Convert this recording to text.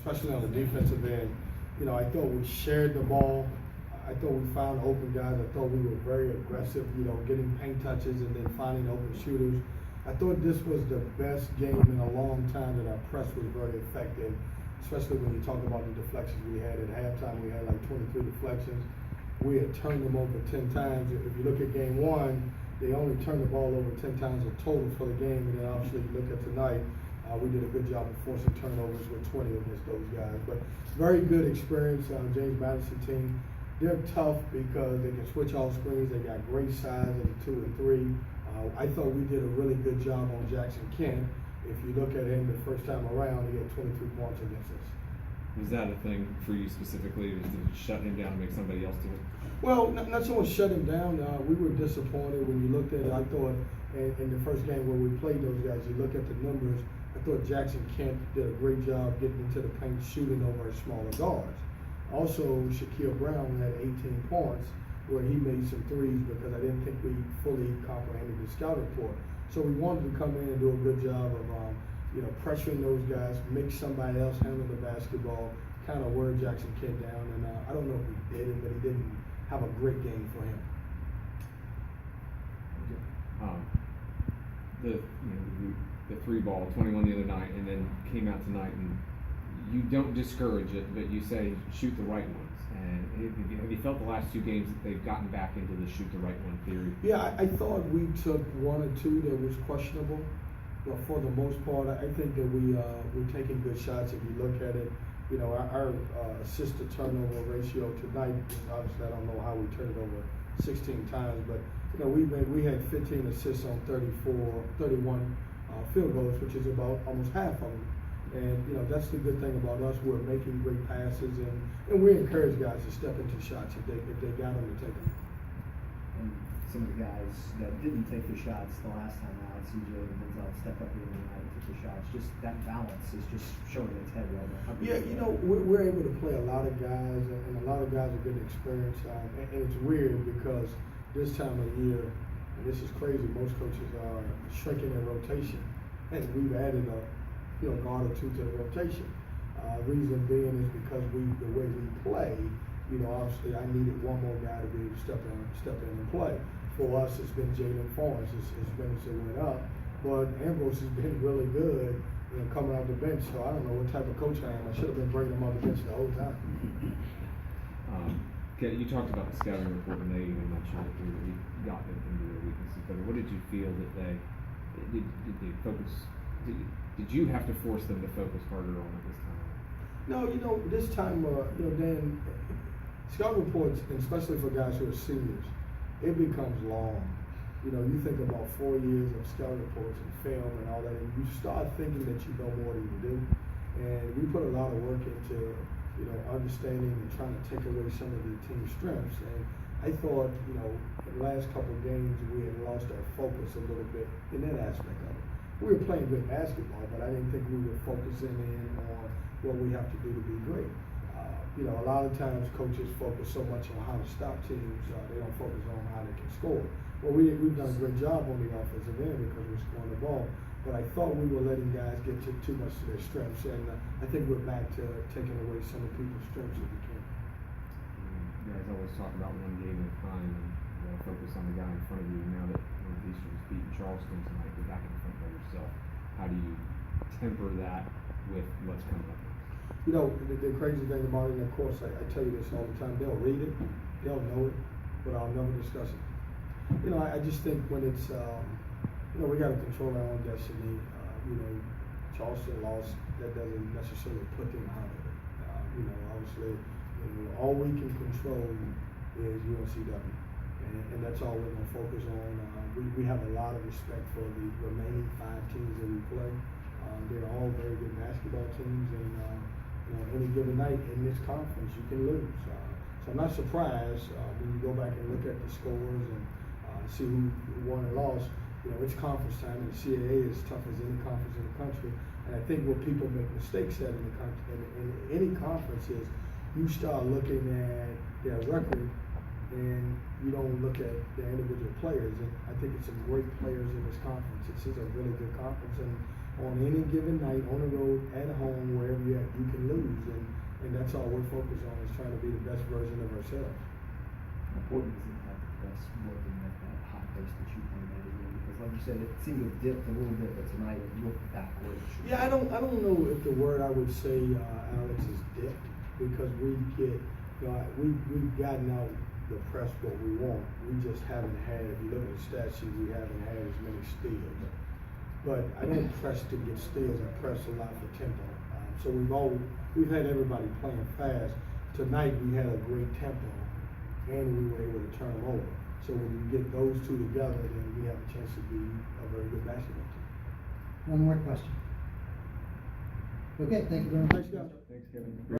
especially on the defensive end. I thought we shared the ball. I thought we found open guys. I thought we were very aggressive, getting paint touches and then finding open shooters. I thought this was the best game in a long time that our press was very effective, especially when you talk about the deflections we had. At halftime, we had like 23 deflections. We had turned them over 10 times. If you look at game one, they only turned the ball over 10 times in total for the game. And then obviously you look at tonight, we did a good job of forcing turnovers with 20 against those guys. But very good experience. James Madison team, they're tough because they can switch off screens. They got great size in the 2 and 3. I thought we did a really good job on Jackson Kent. If you look at him the first time around, he had 23 points against us. Was that a thing for you specifically, to shut him down and make somebody else do it? Well, not so much shut him down. We were disappointed when you looked at it. I thought in the first game where we played those guys, you look at the numbers, I thought Jackson Kent did a great job getting into the paint, shooting over smaller guards. Also, Shaquille Brown had 18 points where he made some threes because I didn't think we fully comprehended the scout report. So we wanted to come in and do a good job of pressuring those guys, make somebody else handle the basketball, kind of wear Jackson Kent down. And I don't know if he did it, but he didn't have a great game for him. The 3-ball, 21 the other night, and then came out tonight, and you don't discourage it, but you say shoot the right ones. And have you felt the last 2 games that they've gotten back into the shoot the right one theory? Yeah, I thought we took 1 or 2 that was questionable. But for the most part, I think that we're taking good shots. If you look at it, our assist to turnover ratio tonight, obviously I don't know how we turned it over 16 times, but we had 15 assists on 31 field goals, which is about almost half of them. And that's the good thing about us. We're making great passes, and we encourage guys to step into shots if they got them to take them. And some of the guys that didn't take the shots the last time out, CJ and Denzel stepped up in the night and took the shots. Just that balance is just showing its head right now. Yeah, we're able to play a lot of guys, and a lot of guys are getting experience. And it's weird because this time of year, and this is crazy, most coaches are shrinking their rotation, and we've added a guard or 2 to the rotation. Reason being is because the way we play, obviously I needed one more guy to be able to step in and play. For us, it's been Jalen Forrest. His minutes have went up, but Ambrose has been really good coming off the bench. So I don't know what type of coach I am. I should have been bringing him off the bench the whole time. You talked about the scouting report, and they even mentioned it too, that we got them into their weaknesses. But what did you feel that did they focus? Did you have to force them to focus harder on it this time? No, this time, Dan, scout reports, and especially for guys who are seniors, it becomes long. You think about 4 years of scout reports and film and all that, and you start thinking that you know more than you do. And we put a lot of work into, understanding and trying to take away some of the team's strengths. And I thought, in the last couple of games, we had lost our focus a little bit in that aspect of it. We were playing good basketball, but I didn't think we were focusing in on what we have to do to be great. A lot of times coaches focus so much on how to stop teams, they don't focus on how they can score. Well, we've done a great job on the offensive end because we're scoring the ball, but I thought we were letting guys get too much to their strengths, and I think we're back to taking away some of people's strengths if we can. You guys always talk about one game at a time and focus on the guy in front of you. Now that Northeastern's beaten Charleston tonight, you're back in front by yourself. How do you temper that with what's coming up? The crazy thing about it, and of course I tell you this all the time, they'll read it, they'll know it, but I'll never discuss it. I just think when it's, we got to control our own destiny. Charleston lost, that doesn't necessarily put them out of it. Obviously, all we can control is UNCW, and that's all we're going to focus on. We have a lot of respect for the remaining 5 teams that we play. They're all very good basketball teams, and any given night in this conference, you can lose. So I'm not surprised when you go back and look at the scores and see who won and lost. It's conference time, and the CAA is tough as any conference in the country. And I think what people make mistakes at in any conference is you start looking at their record and you don't look at the individual players. And I think it's some great players in this conference. This is a really good conference, and on any given night, on the road, at home, wherever you're at, you can lose. that's all we're focused on, is trying to be the best version of ourselves. Important is it have the press working at that high pace that you played at again? Because like you said, it seemed to have dipped a little bit, but tonight it looked backwards. Yeah, I don't know if the word I would say, Alex, is dipped, because we get, we've gotten out the press what we want. We just haven't had, if you look at the stat sheet, we haven't had as many steals. But I don't press to get steals, I press a lot for tempo. So we've had everybody playing fast. Tonight we had a great tempo, and we were able to turn them over. So when you get those two together, then we have a chance to be a very good basketball team. One more question. Okay, thank you very much. Thanks, guys. Thanks, Kevin.